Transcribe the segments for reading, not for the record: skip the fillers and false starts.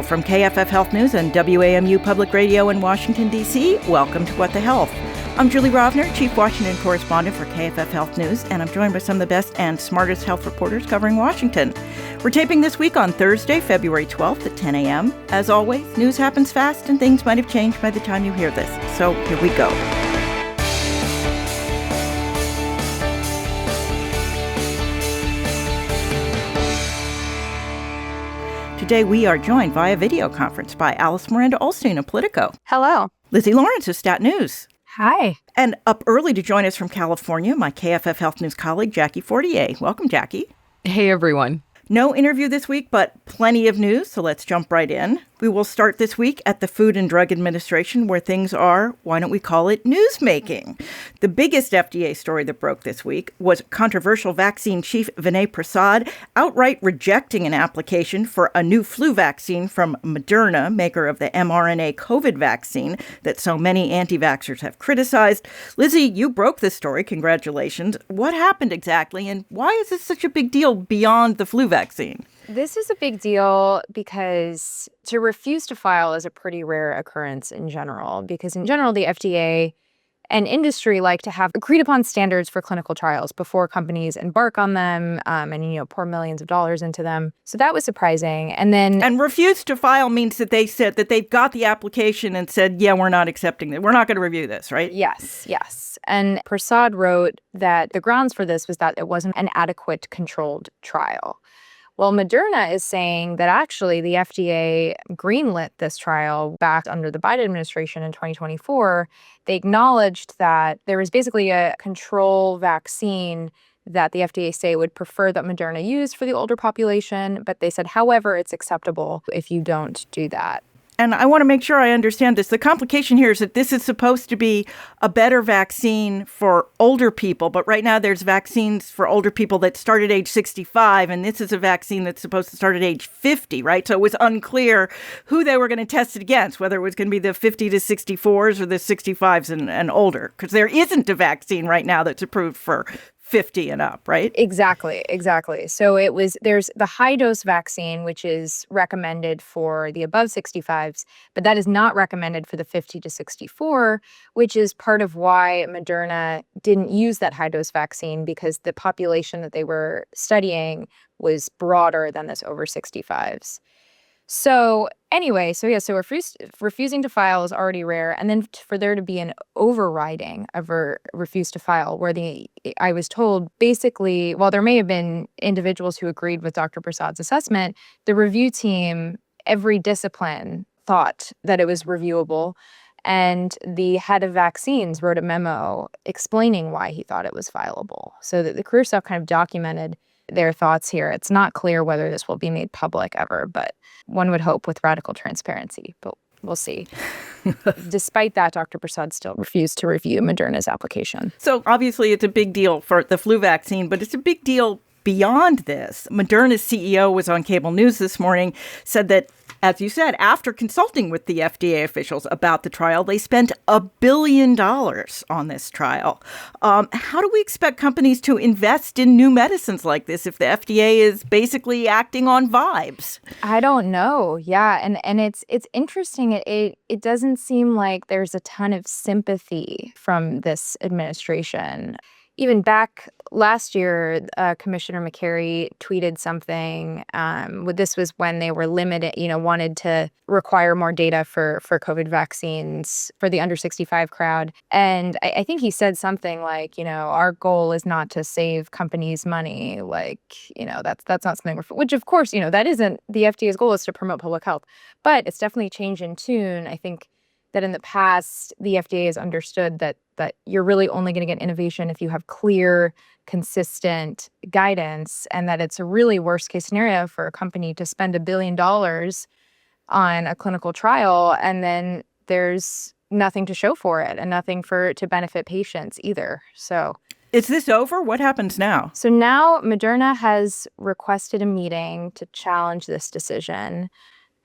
from KFF Health News and WAMU Public Radio in Washington, D.C. Welcome to What the Health. I'm Julie Rovner, Chief Washington Correspondent for KFF Health News, and I'm joined by some of the best and smartest health reporters covering Washington. We're taping this week on Thursday, February 12th at 10 a.m. As always, news happens fast and things might have changed by the time you hear this. So here we go. Today, we are joined via video conference by Miranda Ollstein of Politico. Hello. Lizzy Lawrence of Stat News. Hi. And up early to join us from California, my KFF Health News colleague, Jackie Fortiér. Welcome, Jackie. Hey, everyone. No interview this week, but plenty of news, so let's jump right in. We will start this week at the Food and Drug Administration, where things are, why don't we call it, newsmaking. The biggest FDA story that broke this week was controversial vaccine chief Vinay Prasad outright rejecting an application for a new flu vaccine from Moderna, maker of the mRNA COVID vaccine that so many anti-vaxxers have criticized. Lizzy, you broke this story. Congratulations. What happened exactly, and why is this such a big deal beyond the flu vaccine? This is a big deal because to refuse to file is a pretty rare occurrence in general, because in general, the FDA and industry like to have agreed upon standards for clinical trials before companies embark on them and pour millions of dollars into them. So that was surprising. And refuse to file means that they said that they've got the application and said, yeah, we're not accepting it. We're not going to review this, right? Yes. And Prasad wrote that the grounds for this was that it wasn't an adequate controlled trial. Well, Moderna is saying that actually the FDA greenlit this trial back under the Biden administration in 2024. They acknowledged that there was basically a control vaccine that the FDA say would prefer that Moderna use for the older population. But they said, however, it's acceptable if you don't do that. And I want to make sure I understand this. The complication here is that this is supposed to be a better vaccine for older people. But right now there's vaccines for older people that start at age 65. And this is a vaccine that's supposed to start at age 50, right? So it was unclear who they were going to test it against, whether it was going to be the 50 to 64s or the 65s and older. Because there isn't a vaccine right now that's approved for 50 and up, right? Exactly. So there's the high dose vaccine, which is recommended for the above 65s, but that is not recommended for the 50 to 64, which is part of why Moderna didn't use that high dose vaccine, because the population that they were studying was broader than this over 65s. So anyway, so refusing to file is already rare. And then for there to be an overriding of a refuse to file, where I was told basically, while there may have been individuals who agreed with Dr. Prasad's assessment, the review team, every discipline, thought that it was reviewable. And the head of vaccines wrote a memo explaining why he thought it was fileable. So that the career staff kind of documented their thoughts here. It's not clear whether this will be made public ever, but one would hope with radical transparency, but we'll see. Despite that, Dr. Prasad still refused to review Moderna's application. So obviously it's a big deal for the flu vaccine, but it's a big deal beyond this. Moderna's CEO was on cable news this morning, said that, as you said, after consulting with the FDA officials about the trial, they spent $1 billion on this trial. How do we expect companies to invest in new medicines like this if the FDA is basically acting on vibes? I don't know. Yeah. And it's interesting. It doesn't seem like there's a ton of sympathy from this administration. Even back last year, Commissioner Makary tweeted something. This was when they were wanted to require more data for COVID vaccines for the under 65 crowd. And I think he said something like, our goal is not to save companies money. That's not something which of course, that isn't the FDA's goal, is to promote public health. But it's definitely changed in tune. I think that in the past, the FDA has understood that you're really only going to get innovation if you have clear, consistent guidance, and that it's a really worst-case scenario for a company to spend $1 billion on a clinical trial, and then there's nothing to show for it and nothing to benefit patients either. So is this over? What happens now? So now Moderna has requested a meeting to challenge this decision.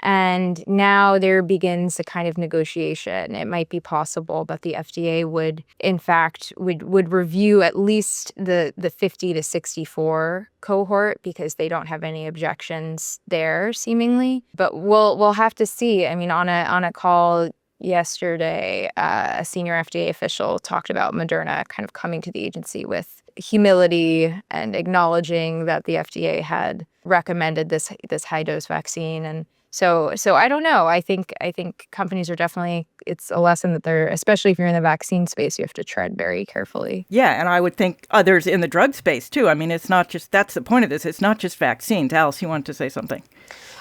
And now there begins a kind of negotiation. It might be possible that the FDA would, in fact, would review at least the 50 to 64 cohort because they don't have any objections there, seemingly. But we'll have to see. I mean, on a call yesterday, a senior FDA official talked about Moderna kind of coming to the agency with humility and acknowledging that the FDA had recommended this high dose vaccine. And so I don't know. I think companies are definitely, it's a lesson that they're, especially if you're in the vaccine space, you have to tread very carefully. Yeah, and I would think others in the drug space too. I mean, it's not just, that's the point of this. It's not just vaccines. Alice, you wanted to say something?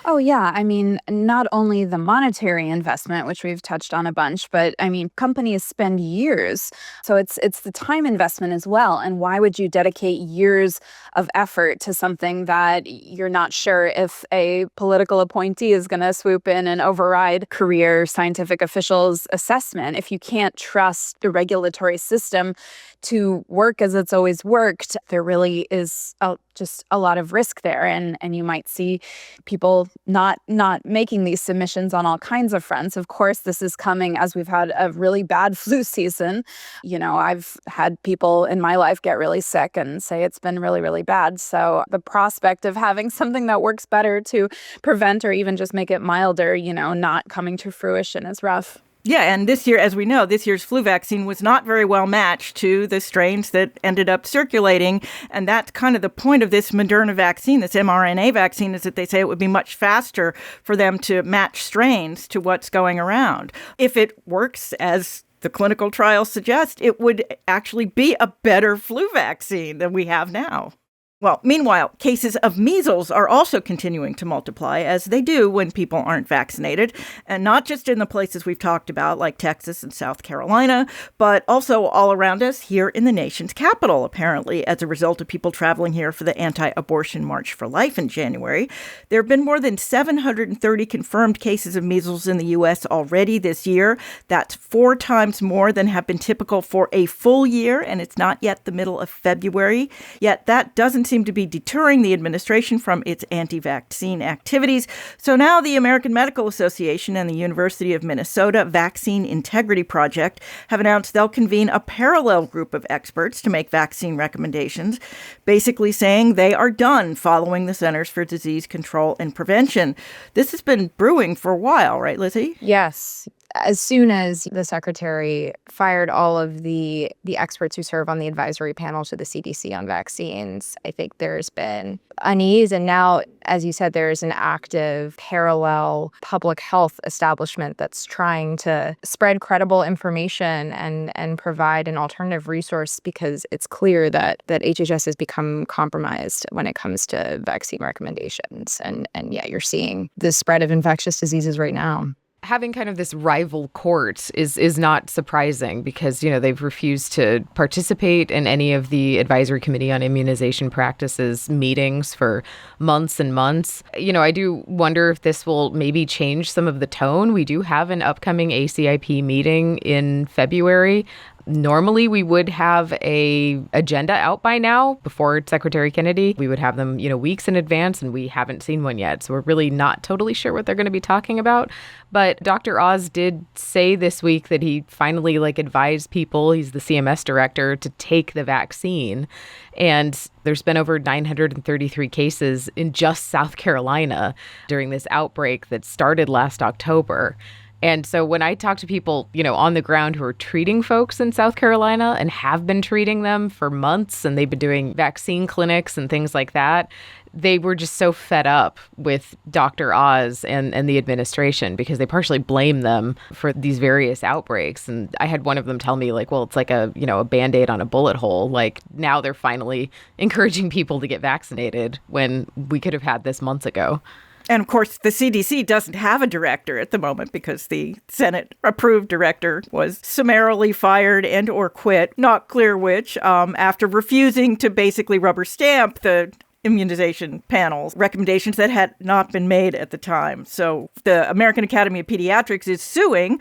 Oh, yeah. I mean, not only the monetary investment, which we've touched on a bunch, but I mean, companies spend years. So it's the time investment as well. And why would you dedicate years of effort to something that you're not sure if a political appointee is going to swoop in and override career scientific officials' assessment? If you can't trust the regulatory system to work as it's always worked, there really is just a lot of risk there. And you might see people not making these submissions on all kinds of fronts. Of course, this is coming as we've had a really bad flu season. You know, I've had people in my life get really sick and say it's been really, really bad. So the prospect of having something that works better to prevent or even just make it milder, you know, not coming to fruition is rough. Yeah, and this year, as we know, this year's flu vaccine was not very well matched to the strains that ended up circulating. And that's kind of the point of this Moderna vaccine, this mRNA vaccine, is that they say it would be much faster for them to match strains to what's going around. If it works as the clinical trials suggest, it would actually be a better flu vaccine than we have now. Well, meanwhile, cases of measles are also continuing to multiply, as they do when people aren't vaccinated, and not just in the places we've talked about, like Texas and South Carolina, but also all around us here in the nation's capital, apparently, as a result of people traveling here for the anti-abortion March for Life in January. There have been more than 730 confirmed cases of measles in the U.S. already this year. That's 4 times more than have been typical for a full year, and it's not yet the middle of February. Yet that doesn't seem to be deterring the administration from its anti-vaccine activities. So now the American Medical Association and the University of Minnesota Vaccine Integrity Project have announced they'll convene a parallel group of experts to make vaccine recommendations, basically saying they are done following the Centers for Disease Control and Prevention. This has been brewing for a while, right, Lizzy? Yes. As soon as the secretary fired all of the experts who serve on the advisory panel to the CDC on vaccines, I think there's been unease. And now, as you said, there's an active parallel public health establishment that's trying to spread credible information and provide an alternative resource, because it's clear that HHS has become compromised when it comes to vaccine recommendations. And yeah, you're seeing the spread of infectious diseases right now. Having kind of this rival court is not surprising because, you know, they've refused to participate in any of the Advisory Committee on Immunization Practices meetings for months and months. You know, I do wonder if this will maybe change some of the tone. We do have an upcoming ACIP meeting in February. Normally, we would have a agenda out by now before Secretary Kennedy. We would have them, you know, weeks in advance, and we haven't seen one yet. So we're really not totally sure what they're going to be talking about. But Dr. Oz did say this week that he finally advised people, he's the CMS director, to take the vaccine. And there's been over 933 cases in just South Carolina during this outbreak that started last October. And so when I talk to people, you know, on the ground who are treating folks in South Carolina and have been treating them for months, and they've been doing vaccine clinics and things like that, they were just so fed up with Dr. Oz and the administration because they partially blame them for these various outbreaks. And I had one of them tell me, well, it's like a Band-Aid on a bullet hole. Now they're finally encouraging people to get vaccinated when we could have had this months ago. And of course, the CDC doesn't have a director at the moment because the Senate-approved director was summarily fired and or quit, not clear which, after refusing to basically rubber stamp the immunization panels, recommendations that had not been made at the time. So the American Academy of Pediatrics is suing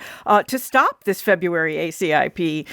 to stop this February ACIP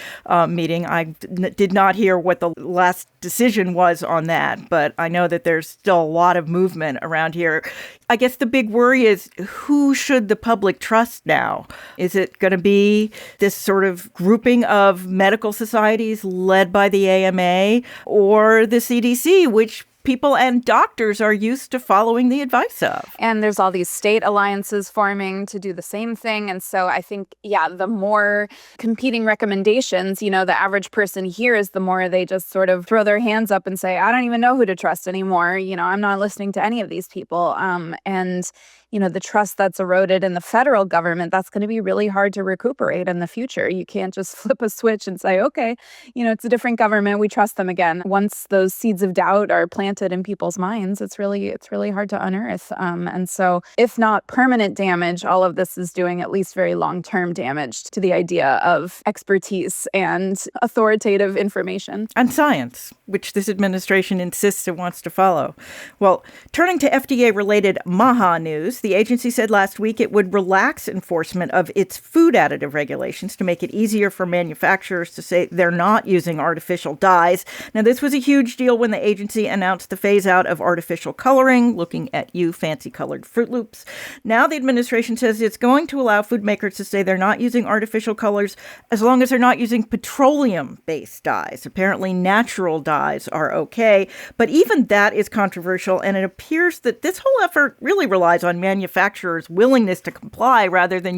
meeting. I did not hear what the last decision was on that, but I know that there's still a lot of movement around here. I guess the big worry is, who should the public trust now? Is it going to be this sort of grouping of medical societies led by the AMA or the CDC, which people and doctors are used to following the advice of? And there's all these state alliances forming to do the same thing. And so I think, the more competing recommendations, the average person hears, the more they just sort of throw their hands up and say, I don't even know who to trust anymore. I'm not listening to any of these people. And the trust that's eroded in the federal government, that's going to be really hard to recuperate in the future. You can't just flip a switch and say, okay, it's a different government, we trust them again. Once those seeds of doubt are planted in people's minds, it's really hard to unearth. And so if not permanent damage, all of this is doing at least very long-term damage to the idea of expertise and authoritative information. And science, which this administration insists it wants to follow. Well, turning to FDA-related MAHA news, the agency said last week it would relax enforcement of its food additive regulations to make it easier for manufacturers to say they're not using artificial dyes. Now, this was a huge deal when the agency announced the phase out of artificial coloring, looking at you fancy colored Fruit Loops. Now the administration says it's going to allow food makers to say they're not using artificial colors as long as they're not using petroleum-based dyes. Apparently natural dyes are okay, but even that is controversial, and it appears that this whole effort really relies on manufacturers' willingness to comply rather than,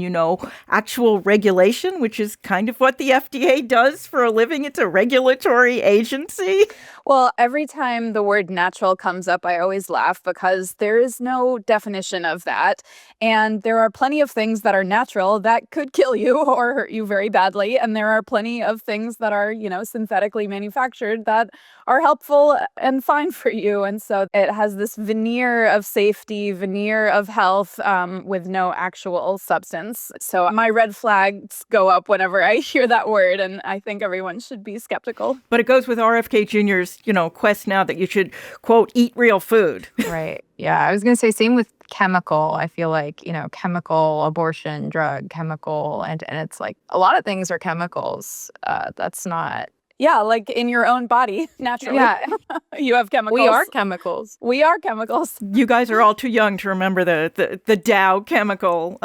actual regulation, which is kind of what the FDA does for a living. It's a regulatory agency. Well, every time the word natural comes up, I always laugh because there is no definition of that. And there are plenty of things that are natural that could kill you or hurt you very badly. And there are plenty of things that are, synthetically manufactured that are helpful and fine for you. And so it has this veneer of safety, veneer of health with no actual substance. So my red flags go up whenever I hear that word. And I think everyone should be skeptical. But it goes with RFK Jr.'s, quest now that you should, quote, eat real food. Right. Yeah. I was going to say same with chemical. I feel like, chemical, abortion, drug, chemical. And it's like a lot of things are chemicals. That's not. Yeah, like in your own body, naturally. Yeah. You have chemicals. We are chemicals. We are chemicals. You guys are all too young to remember the Dow chemical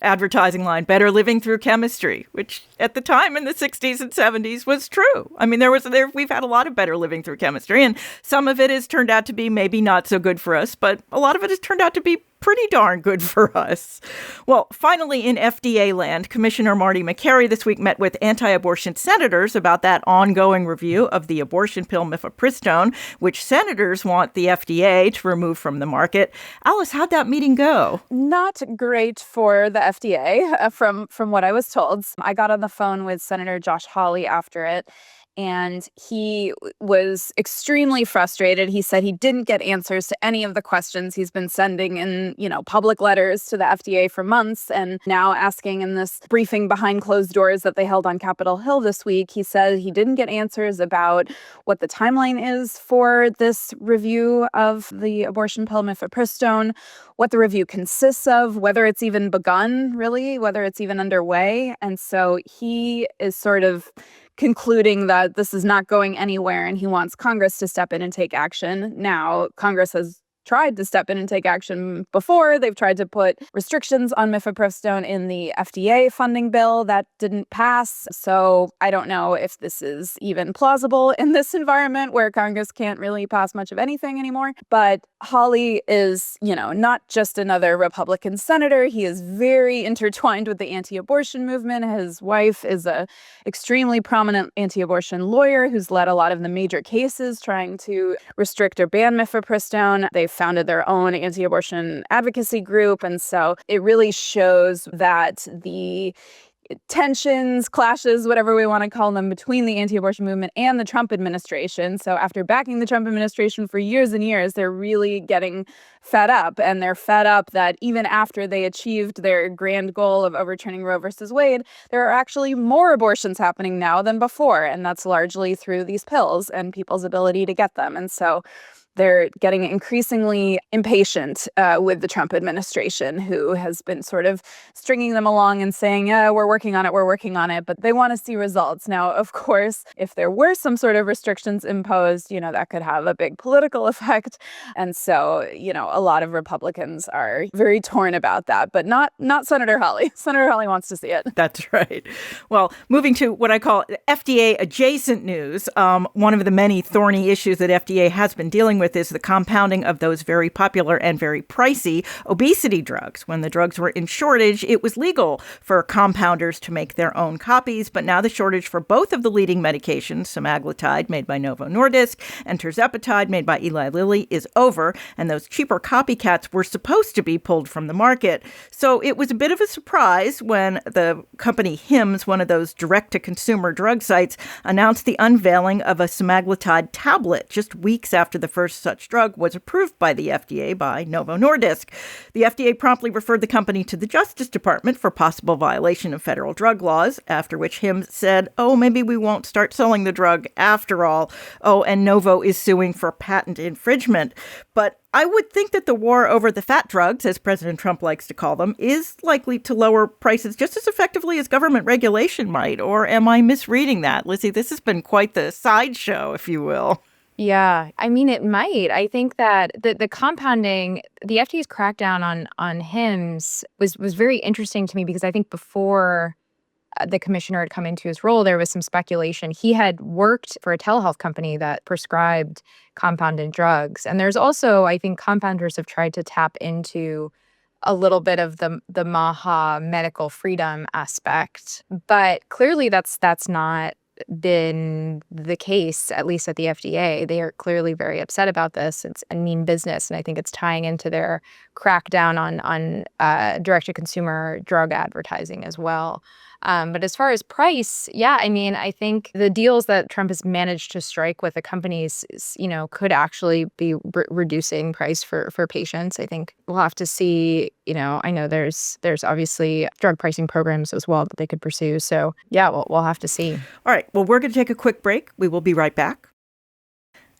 advertising line, better living through chemistry, which at the time in the 60s and 70s was true. I mean, we've had a lot of better living through chemistry, and some of it has turned out to be maybe not so good for us, but a lot of it has turned out to be pretty darn good for us. Well, finally, in FDA land, Commissioner Marty Makary this week met with anti-abortion senators about that ongoing review of the abortion pill mifepristone, which senators want the FDA to remove from the market. Alice, how'd that meeting go? Not great for the FDA, from what I was told. I got on the phone with Senator Josh Hawley after it, and he was extremely frustrated. He said he didn't get answers to any of the questions he's been sending in, public letters to the FDA for months, and now asking in this briefing behind closed doors that they held on Capitol Hill this week. He said he didn't get answers about what the timeline is for this review of the abortion pill mifepristone, what the review consists of, whether it's even begun, really, whether it's even underway. And so he is sort of concluding that this is not going anywhere and he wants Congress to step in and take action. Now, Congress has tried to step in and take action before. They've tried to put restrictions on mifepristone in the FDA funding bill. That didn't pass. So I don't know if this is even plausible in this environment where Congress can't really pass much of anything anymore. But Hawley is, not just another Republican senator. He is very intertwined with the anti-abortion movement. His wife is a extremely prominent anti-abortion lawyer who's led a lot of the major cases trying to restrict or ban mifepristone. They founded their own anti-abortion advocacy group. And so it really shows that the tensions, clashes, whatever we want to call them, between the anti-abortion movement and the Trump administration. So after backing the Trump administration for years and years, they're really getting fed up. And they're fed up that even after they achieved their grand goal of overturning Roe versus Wade, there are actually more abortions happening now than before. And that's largely through these pills and people's ability to get them. And so they're getting increasingly impatient with the Trump administration, who has been sort of stringing them along and saying, yeah, we're working on it, but they want to see results. Now, of course, if there were some sort of restrictions imposed, that could have a big political effect. And so, a lot of Republicans are very torn about that, but not Senator Hawley. Senator Hawley wants to see it. That's right. Well, moving to what I call FDA adjacent news, one of the many thorny issues that FDA has been dealing with is the compounding of those very popular and very pricey obesity drugs. When the drugs were in shortage, it was legal for compounders to make their own copies. But now the shortage for both of the leading medications, semaglutide made by Novo Nordisk and tirzepatide made by Eli Lilly, is over. And those cheaper copycats were supposed to be pulled from the market. So it was a bit of a surprise when the company Hims, one of those direct-to-consumer drug sites, announced the unveiling of a semaglutide tablet just weeks after the first such drug was approved by the FDA by Novo Nordisk. The FDA promptly referred the company to the Justice Department for possible violation of federal drug laws, after which Hims said, maybe we won't start selling the drug after all. And Novo is suing for patent infringement. But I would think that the war over the fat drugs, as President Trump likes to call them, is likely to lower prices just as effectively as government regulation might. Or am I misreading that? Lizzy, this has been quite the sideshow, if you will. Yeah, I mean, it might. I think that the compounding, the FDA's crackdown on Hims was very interesting to me, because I think before the commissioner had come into his role, there was some speculation. He had worked for a telehealth company that prescribed compounded drugs. And there's also, I think, compounders have tried to tap into a little bit of the MAHA medical freedom aspect. But clearly that's not been the case, at least at the FDA. They are clearly very upset about this. It's a mean business, and I think it's tying into their crackdown on direct-to-consumer drug advertising as well. But as far as price, yeah, I mean, I think the deals that Trump has managed to strike with the companies, could actually be reducing price for patients. I think we'll have to see. I know there's obviously drug pricing programs as well that they could pursue. So yeah, we'll have to see. All right. Well, we're going to take a quick break. We will be right back.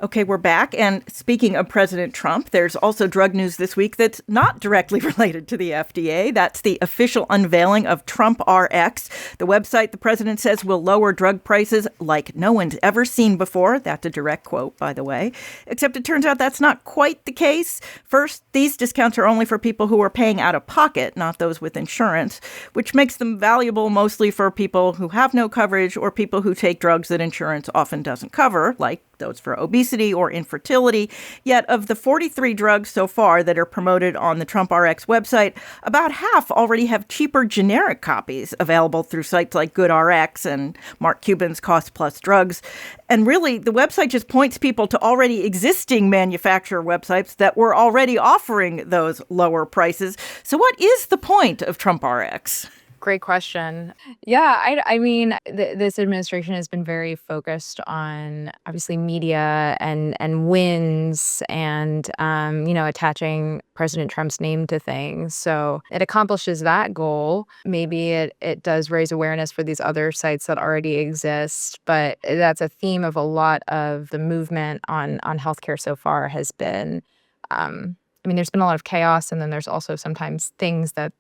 Okay, we're back. And speaking of President Trump, there's also drug news this week that's not directly related to the FDA. That's the official unveiling of Trump RX, the website the president says will lower drug prices like no one's ever seen before. That's a direct quote, by the way. Except it turns out that's not quite the case. First, these discounts are only for people who are paying out of pocket, not those with insurance, which makes them valuable mostly for people who have no coverage or people who take drugs that insurance often doesn't cover, like those for obesity or infertility. Yet of the 43 drugs so far that are promoted on the Trump RX website, about half already have cheaper generic copies available through sites like GoodRx and Mark Cuban's Cost Plus Drugs. And really, the website just points people to already existing manufacturer websites that were already offering those lower prices. So what is the point of Trump RX? Great question. Yeah, I mean, this administration has been very focused on obviously media and wins and, attaching President Trump's name to things. So it accomplishes that goal. Maybe it does raise awareness for these other sites that already exist. But that's a theme of a lot of the movement on healthcare so far has been, there's been a lot of chaos. And then there's also sometimes things that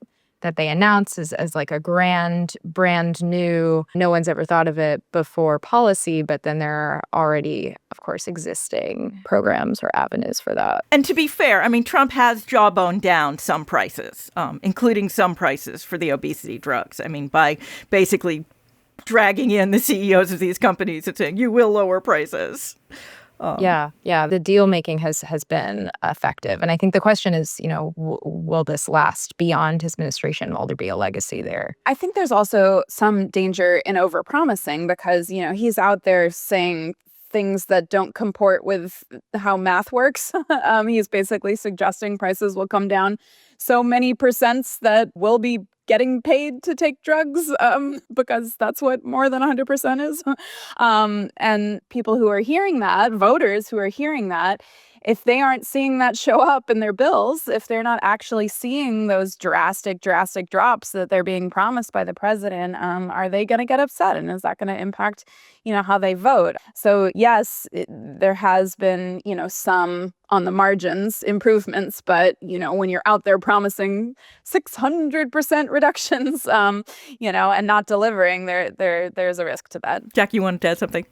they announce as like a grand, brand new, no one's ever thought of it before policy, but then there are already, of course, existing programs or avenues for that. And to be fair, Trump has jawboned down some prices, including some prices for the obesity drugs. By basically dragging in the CEOs of these companies and saying, you will lower prices. Yeah. The deal making has been effective. And I think the question is, will this last beyond his administration? Will there be a legacy there? I think there's also some danger in overpromising because, he's out there saying things that don't comport with how math works. He's basically suggesting prices will come down so many percents that we'll be getting paid to take drugs because that's what more than 100% is. And people who are hearing that, voters who are hearing that, if they aren't seeing that show up in their bills, if they're not actually seeing those drastic drops that they're being promised by the president, are they going to get upset? And is that going to impact, how they vote? So yes, there has been, some on the margins improvements, but, when you're out there promising 600% reductions, and not delivering, there's a risk to that. Jack, you wanted to add something?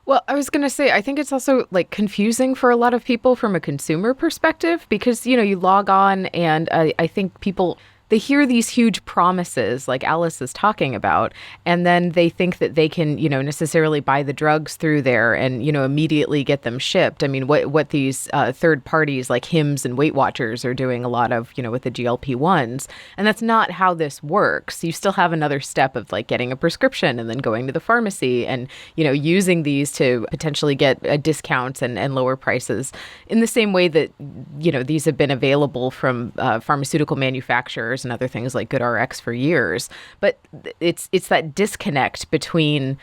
Well, I was going to say, I think it's also confusing for a lot of people from a consumer perspective because, you log on and I think people, they hear these huge promises like Alice is talking about, and then they think that they can, necessarily buy the drugs through there and, immediately get them shipped. I mean, what these third parties like Hims and Weight Watchers are doing a lot of, with the GLP-1s. And that's not how this works. You still have another step of getting a prescription and then going to the pharmacy and, using these to potentially get discounts and lower prices in the same way that, these have been available from pharmaceutical manufacturers and other things like GoodRx for years. But it's that disconnect between,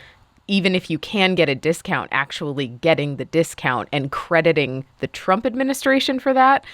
even if you can get a discount, actually getting the discount and crediting the Trump administration for that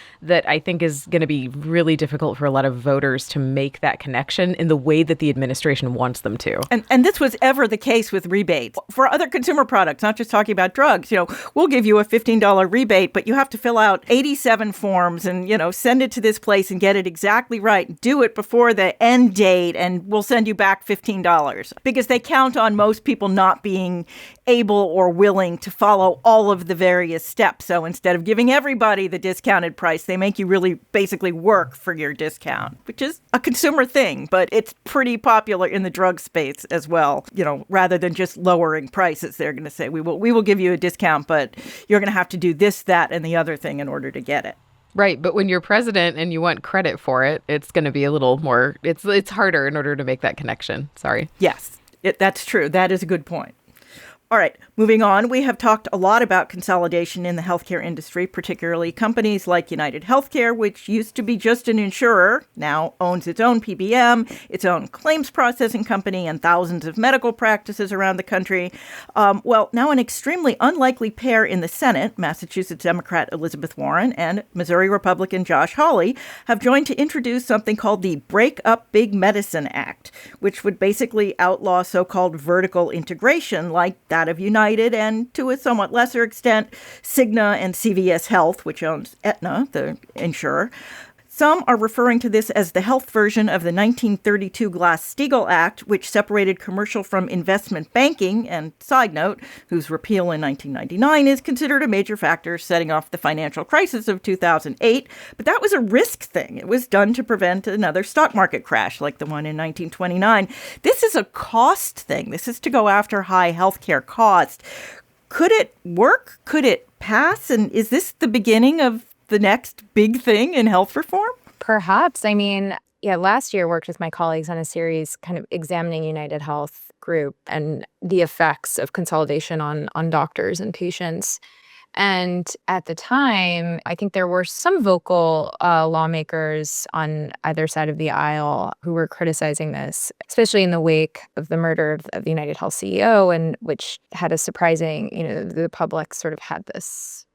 I think is going to be really difficult for a lot of voters to make that connection in the way that the administration wants them to. And this was ever the case with rebates for other consumer products, not just talking about drugs. We'll give you a $15 rebate, but you have to fill out 87 forms and, send it to this place and get it exactly right. Do it before the end date and we'll send you back $15 because they count on most people not being able or willing to follow all of the various steps. So instead of giving everybody the discounted price, they make you really basically work for your discount, which is a consumer thing, but it's pretty popular in the drug space as well. Rather than just lowering prices, they're going to say, we will give you a discount, but you're going to have to do this, that, and the other thing in order to get it. Right. But when you're president and you want credit for it, it's going to be a little more, it's harder in order to make that connection. Sorry. Yes, that's true. That is a good point. All right, moving on. We have talked a lot about consolidation in the healthcare industry, particularly companies like United Healthcare, which used to be just an insurer, now owns its own PBM, its own claims processing company, and thousands of medical practices around the country. Now an extremely unlikely pair in the Senate, Massachusetts Democrat Elizabeth Warren and Missouri Republican Josh Hawley, have joined to introduce something called the Break Up Big Medicine Act, which would basically outlaw so-called vertical integration like that of United and, to a somewhat lesser extent, Cigna and CVS Health, which owns Aetna, the insurer. Some are referring to this as the health version of the 1932 Glass-Steagall Act, which separated commercial from investment banking, and side note, whose repeal in 1999 is considered a major factor setting off the financial crisis of 2008. But that was a risk thing. It was done to prevent another stock market crash like the one in 1929. This is a cost thing. This is to go after high healthcare costs. Could it work? Could it pass? And is this the beginning of the next big thing in health reform? Perhaps. I mean, last year I worked with my colleagues on a series kind of examining United Health Group and the effects of consolidation on doctors and patients. And at the time, I think there were some vocal lawmakers on either side of the aisle who were criticizing this, especially in the wake of the murder of the United Health CEO, and which had a surprising, the public sort of had this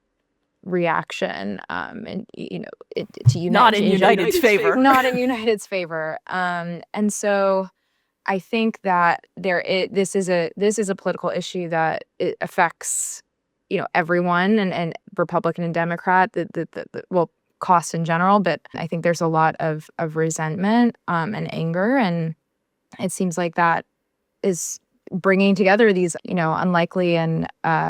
reaction to not in United's favor. Not in United's favor. And so I think that this is a political issue that it affects everyone and Republican and Democrat, the cost in general, but I think there's a lot of resentment and anger, and it seems like that is bringing together these unlikely and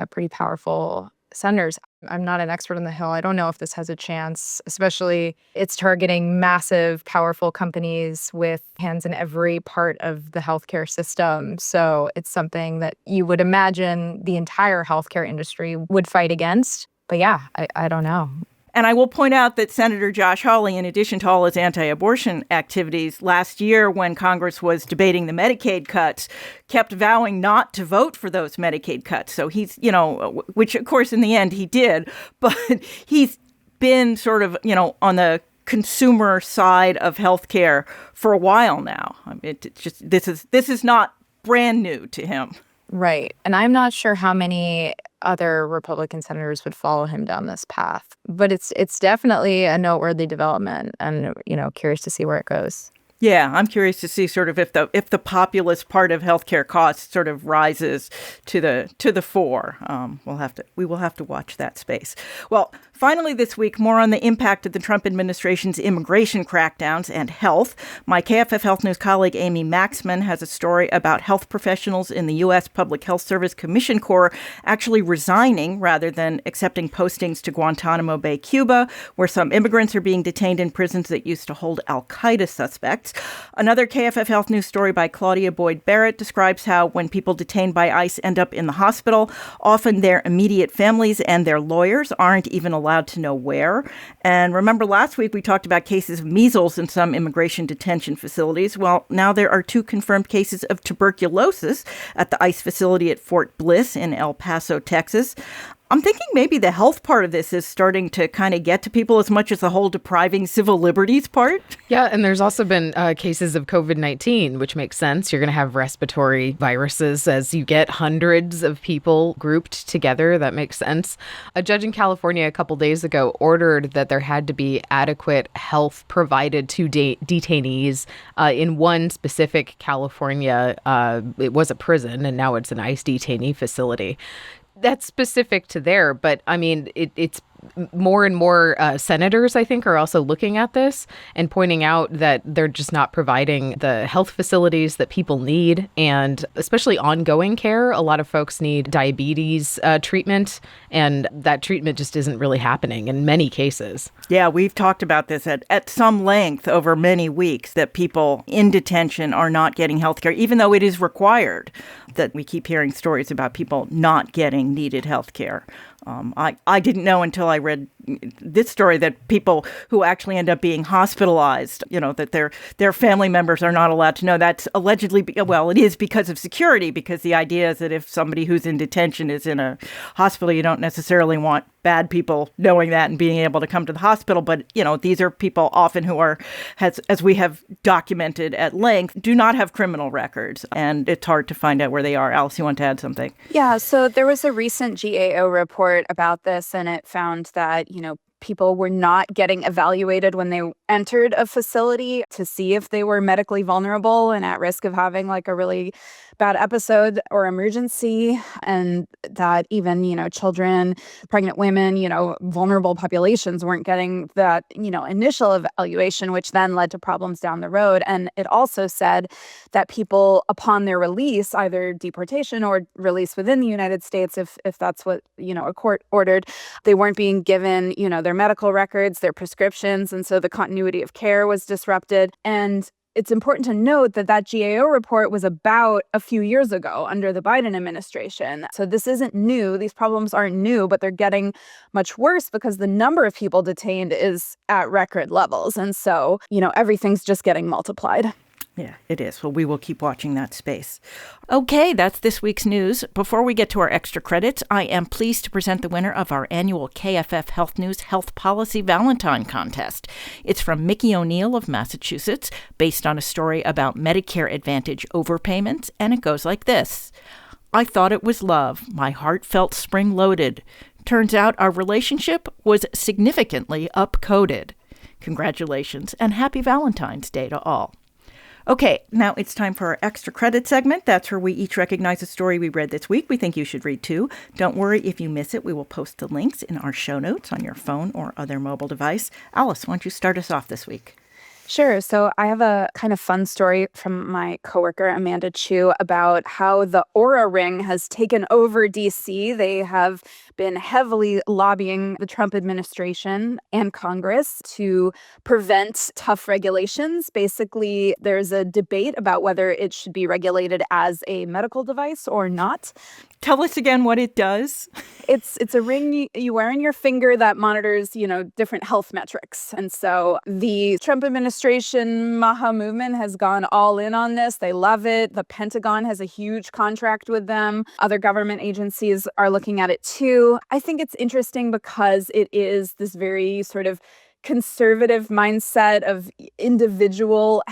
pretty powerful senators. I'm not an expert on the Hill. I don't know if this has a chance, especially it's targeting massive, powerful companies with hands in every part of the healthcare system. So it's something that you would imagine the entire healthcare industry would fight against. But I don't know. And I will point out that Senator Josh Hawley, in addition to all his anti-abortion activities, last year when Congress was debating the Medicaid cuts, kept vowing not to vote for those Medicaid cuts. So he's, which of course in the end he did, but he's been sort of, on the consumer side of healthcare for a while now. I mean, this is not brand new to him. Right. And I'm not sure how many other Republican senators would follow him down this path. But it's definitely a noteworthy development and, curious to see where it goes. Yeah, I'm curious to see sort of if the populist part of healthcare costs sort of rises to the fore. We will have to watch that space. Well, finally this week, more on the impact of the Trump administration's immigration crackdowns and health. My KFF Health News colleague Amy Maxman has a story about health professionals in the U.S. Public Health Service Commission Corps actually resigning rather than accepting postings to Guantanamo Bay, Cuba, where some immigrants are being detained in prisons that used to hold al-Qaeda suspects. Another KFF Health News story by Claudia Boyd Barrett describes how when people detained by ICE end up in the hospital, often their immediate families and their lawyers aren't even allowed to know where. And remember last week we talked about cases of measles in some immigration detention facilities. Well, now there are 2 confirmed cases of tuberculosis at the ICE facility at Fort Bliss in El Paso, Texas. I'm thinking maybe the health part of this is starting to kind of get to people as much as the whole depriving civil liberties part. Yeah, and there's also been cases of COVID-19, which makes sense. You're going to have respiratory viruses as you get hundreds of people grouped together. That makes sense. A judge in California a couple days ago ordered that there had to be adequate health provided to detainees in one specific California. It was a prison, and now it's an ICE detainee facility. That's specific to there, but I mean, it's more and more senators, I think, are also looking at this and pointing out that they're just not providing the health facilities that people need, and especially ongoing care. A lot of folks need diabetes treatment, and that treatment just isn't really happening in many cases. Yeah, we've talked about this at some length over many weeks, that people in detention are not getting health care, even though it is required. That we keep hearing stories about people not getting needed health care. I didn't know until I read this story that people who actually end up being hospitalized, that their family members are not allowed to know. That's allegedly, well, it is because of security, because the idea is that if somebody who's in detention is in a hospital, you don't necessarily want bad people knowing that and being able to come to the hospital. But, these are people often who are, as we have documented at length, do not have criminal records. And it's hard to find out where they are. Alice, you want to add something? Yeah, so there was a recent GAO report about this, and it found that, people were not getting evaluated when they entered a facility to see if they were medically vulnerable and at risk of having like a really bad episode or emergency. And that even, children, pregnant women, vulnerable populations weren't getting that, initial evaluation, which then led to problems down the road. And it also said that people upon their release, either deportation or release within the United States, if that's what, a court ordered, they weren't being given, their medical records, their prescriptions. And so the continuity of care was disrupted. And it's important to note that GAO report was about a few years ago under the Biden administration. So this isn't new. These problems aren't new, but they're getting much worse because the number of people detained is at record levels. And so, everything's just getting multiplied. Yeah, it is. Well, we will keep watching that space. Okay, that's this week's news. Before we get to our extra credits, I am pleased to present the winner of our annual KFF Health News Health Policy Valentine contest. It's from Mickey O'Neill of Massachusetts, based on a story about Medicare Advantage overpayments, and it goes like this. I thought it was love. My heart felt spring-loaded. Turns out our relationship was significantly up-coded. Congratulations, and happy Valentine's Day to all. Okay, now it's time for our extra credit segment. That's where we each recognize a story we read this week we think you should read too. Don't worry if you miss it. We will post the links in our show notes on your phone or other mobile device. Alice, why don't you start us off this week? Sure. So I have a kind of fun story from my coworker, Amanda Chu, about how the Aura Ring has taken over DC. They have been heavily lobbying the Trump administration and Congress to prevent tough regulations. Basically, there's a debate about whether it should be regulated as a medical device or not. Tell us again what it does. It's a ring you wear on your finger that monitors, different health metrics. And so the Trump administration MAHA movement has gone all in on this. They love it. The Pentagon has a huge contract with them. Other government agencies are looking at it too. I think it's interesting because it is this very sort of conservative mindset of individual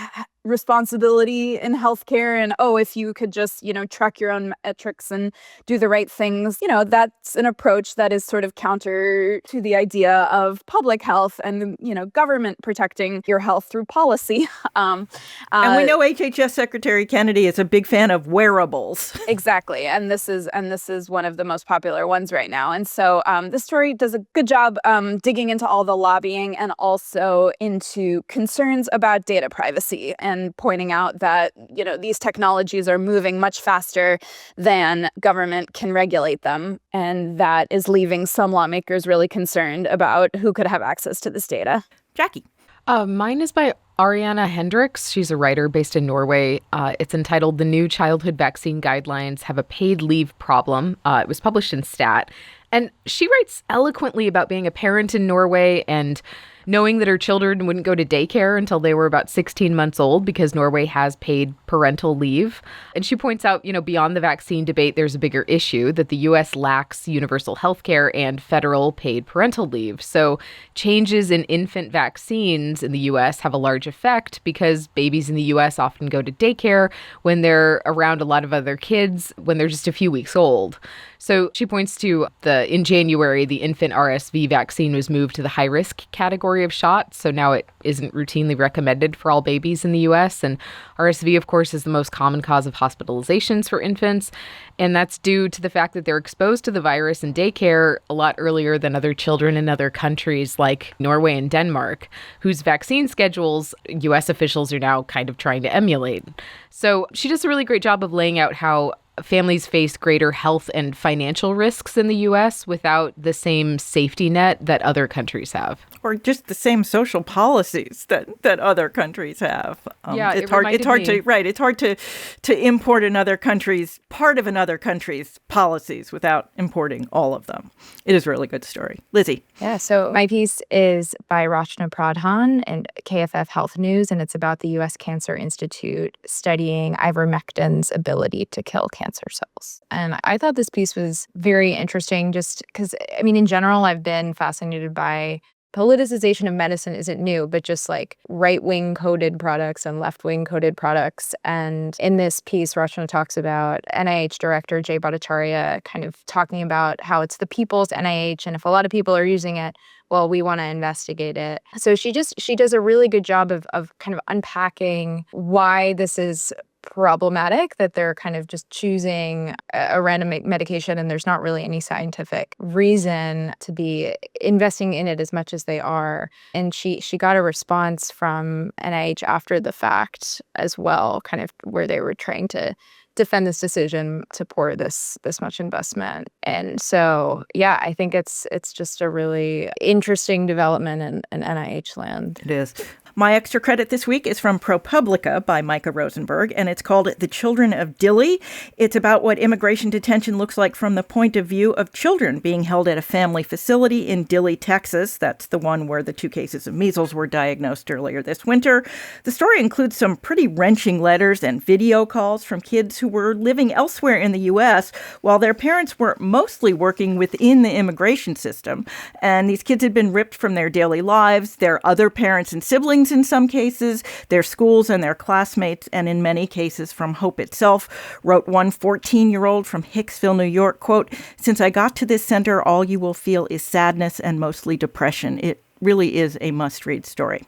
responsibility in healthcare and, oh, if you could just, track your own metrics and do the right things, that's an approach that is sort of counter to the idea of public health and, government protecting your health through policy. And we know HHS Secretary Kennedy is a big fan of wearables. Exactly. And this is one of the most popular ones right now. And so this story does a good job digging into all the lobbying and also into concerns about data privacy and pointing out that, these technologies are moving much faster than government can regulate them. And that is leaving some lawmakers really concerned about who could have access to this data. Jackie. Mine is by Ariana Hendricks. She's a writer based in Norway. It's entitled The New Childhood Vaccine Guidelines Have a Paid Leave Problem. It was published in Stat. And she writes eloquently about being a parent in Norway and knowing that her children wouldn't go to daycare until they were about 16 months old because Norway has paid parental leave. And she points out, beyond the vaccine debate, there's a bigger issue that the U.S. lacks universal health care and federal paid parental leave. So changes in infant vaccines in the U.S. have a large effect because babies in the U.S. often go to daycare when they're around a lot of other kids when they're just a few weeks old. So she points to in January, the infant RSV vaccine was moved to the high-risk category of shots. So now it isn't routinely recommended for all babies in the U.S. And RSV, of course, is the most common cause of hospitalizations for infants. And that's due to the fact that they're exposed to the virus in daycare a lot earlier than other children in other countries like Norway and Denmark, whose vaccine schedules U.S. officials are now kind of trying to emulate. So she does a really great job of laying out how families face greater health and financial risks in the U.S. without the same safety net that other countries have. Or just the same social policies that other countries have. It's hard to import another country's part of another country's policies without importing all of them. It is a really good story. Lizzy. Yeah, so my piece is by Rachna Pradhan and KFF Health News, and it's about the U.S. Cancer Institute studying ivermectin's ability to kill cancer cells. And I thought this piece was very interesting just because, in general, I've been fascinated by politicization of medicine isn't new, but just like right-wing coded products and left-wing coded products. And in this piece, Rachna talks about NIH Director Jay Bhattacharya kind of talking about how it's the people's NIH, and if a lot of people are using it, well, we want to investigate it. So she does a really good job of kind of unpacking why this is problematic, that they're kind of just choosing a random medication and there's not really any scientific reason to be investing in it as much as they are. And she got a response from NIH after the fact as well, kind of where they were trying to defend this decision to pour this much investment. And so, yeah, I think it's just a really interesting development in NIH land. It is. My extra credit this week is from ProPublica by Micah Rosenberg, and it's called The Children of Dilley. It's about what immigration detention looks like from the point of view of children being held at a family facility in Dilley, Texas. That's the one where the 2 cases of measles were diagnosed earlier this winter. The story includes some pretty wrenching letters and video calls from kids who were living elsewhere in the U.S. while their parents were mostly working within the immigration system. And these kids had been ripped from their daily lives, their other parents and siblings in some cases, their schools and their classmates, and in many cases from hope itself. Wrote one 14-year-old from Hicksville, New York, quote, "Since I got to this center, all you will feel is sadness and mostly depression. It really is a must-read story."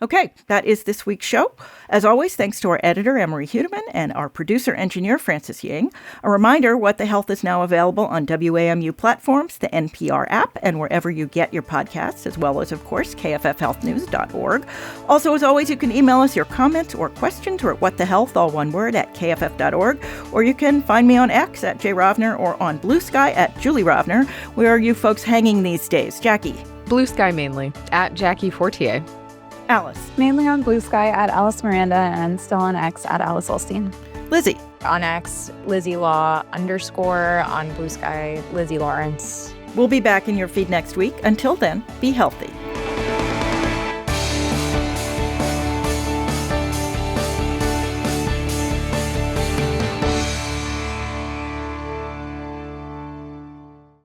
Okay, that is this week's show. As always, thanks to our editor, Emery Hudeman, and our producer-engineer, Francis Yang. A reminder, What the Health is now available on WAMU platforms, the NPR app, and wherever you get your podcasts, as well as, of course, kffhealthnews.org. Also, as always, you can email us your comments or questions. We're at whatthehealth, all one word, at kff.org. Or you can find me on X at jrovner or on Blue Sky at Julie Rovner. Where are you folks hanging these days? Jackie? Blue Sky mainly, at Jackie Fortiér. Alice? Mainly on Blue Sky at Alice Miranda and still on X at Alice Ollstein. Lizzy? On X, Lizzy Law _ on Blue Sky, Lizzy Lawrence. We'll be back in your feed next week. Until then, be healthy.